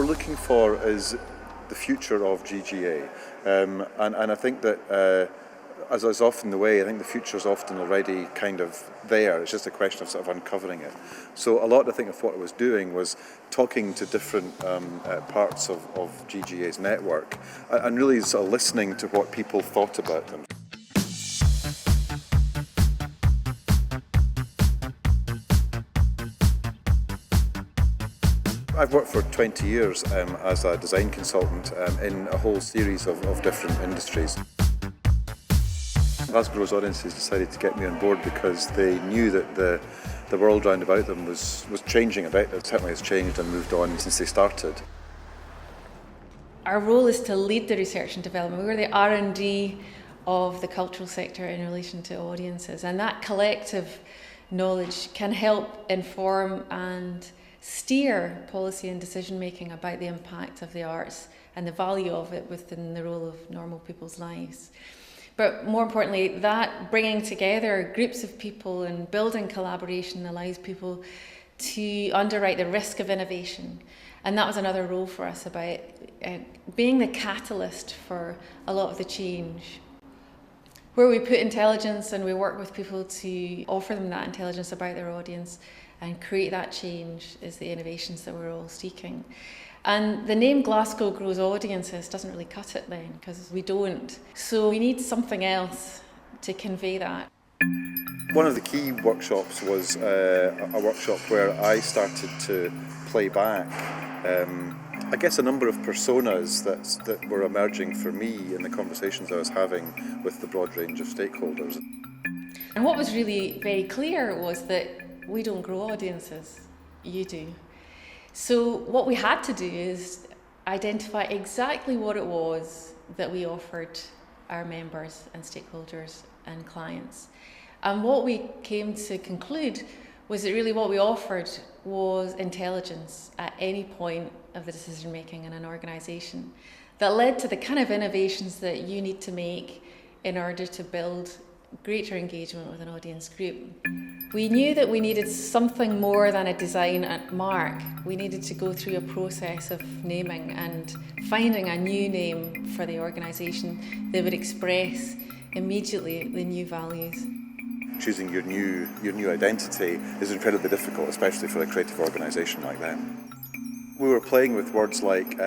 we're looking for is the future of GGA. And I think that, as is often the way, I think the future is often already kind of there. It's just a question of sort of uncovering it. So a lot, I think, of what I was doing was talking to different parts of GGA's network and really sort of listening to what people thought about them. I've worked for 20 years as a design consultant in a whole series of different industries. Glasgow's audiences decided to get me on board because they knew that the world round about them was changing a bit. It certainly has changed and moved on since they started. Our role is to lead the research and development. We're the R&D of the cultural sector in relation to audiences, and that collective knowledge can help inform and steer policy and decision making about the impact of the arts and the value of it within the role of normal people's lives. But more importantly, that bringing together groups of people and building collaboration allows people to underwrite the risk of innovation. And that was another role for us about being the catalyst for a lot of the change. Where we put intelligence and we work with people to offer them that intelligence about their audience and create that change is the innovations that we're all seeking. And the name Glasgow Grows Audiences doesn't really cut it then, because we don't. So we need something else to convey that. One of the key workshops was a workshop where I started to play back I guess a number of personas that were emerging for me in the conversations I was having with the broad range of stakeholders. And what was really very clear was that we don't grow audiences, you do. So what we had to do is identify exactly what it was that we offered our members and stakeholders and clients. And what we came to conclude was that really what we offered was intelligence at any point of the decision making in an organisation that led to the kind of innovations that you need to make in order to build greater engagement with an audience group. We knew that we needed something more than a design mark. We needed to go through a process of naming and finding a new name for the organisation that would express immediately the new values. Choosing your new identity is incredibly difficult, especially for a creative organisation like that. We were playing with words like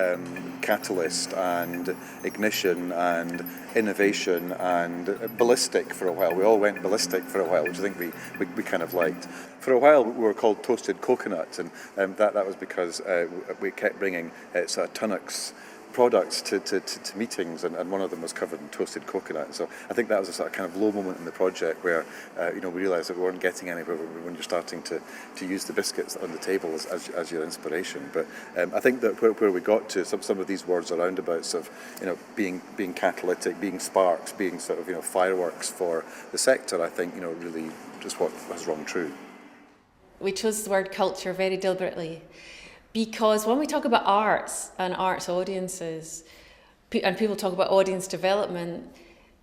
catalyst and ignition and innovation and ballistic for a while. We all went ballistic for a while, which I think we kind of liked. For a while we were called Toasted Coconuts, and that was because we kept bringing sort of Tunnocks products to meetings, and one of them was covered in toasted coconut. So I think that was a sort of kind of low moment in the project where we realised that we weren't getting anywhere when you're starting to use the biscuits on the table as your inspiration. But I think that where we got to, some of these words are roundabouts of being catalytic, being sparks, being sort of fireworks for the sector, I think really just what has rung true. We chose the word culture very deliberately, because when we talk about arts and arts audiences, and people talk about audience development,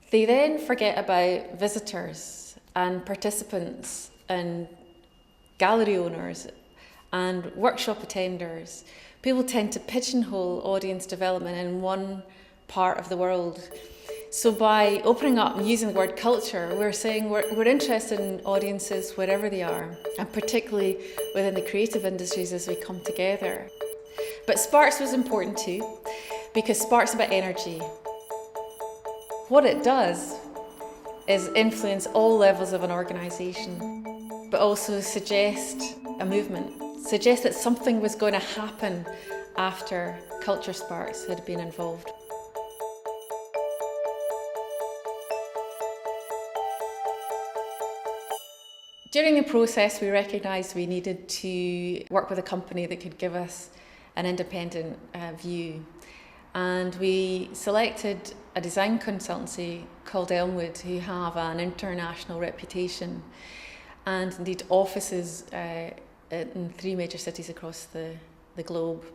they then forget about visitors and participants and gallery owners and workshop attenders. People tend to pigeonhole audience development in one part of the world. So by opening up and using the word culture, we're saying we're interested in audiences wherever they are, and particularly within the creative industries as we come together. But Sparks was important too, because Sparks is about energy. What it does is influence all levels of an organisation, but also suggest a movement, suggest that something was going to happen after Culture Sparks had been involved. During the process, we recognised we needed to work with a company that could give us an independent view. And we selected a design consultancy called Elmwood, who have an international reputation and indeed offices in 3 major cities across the globe.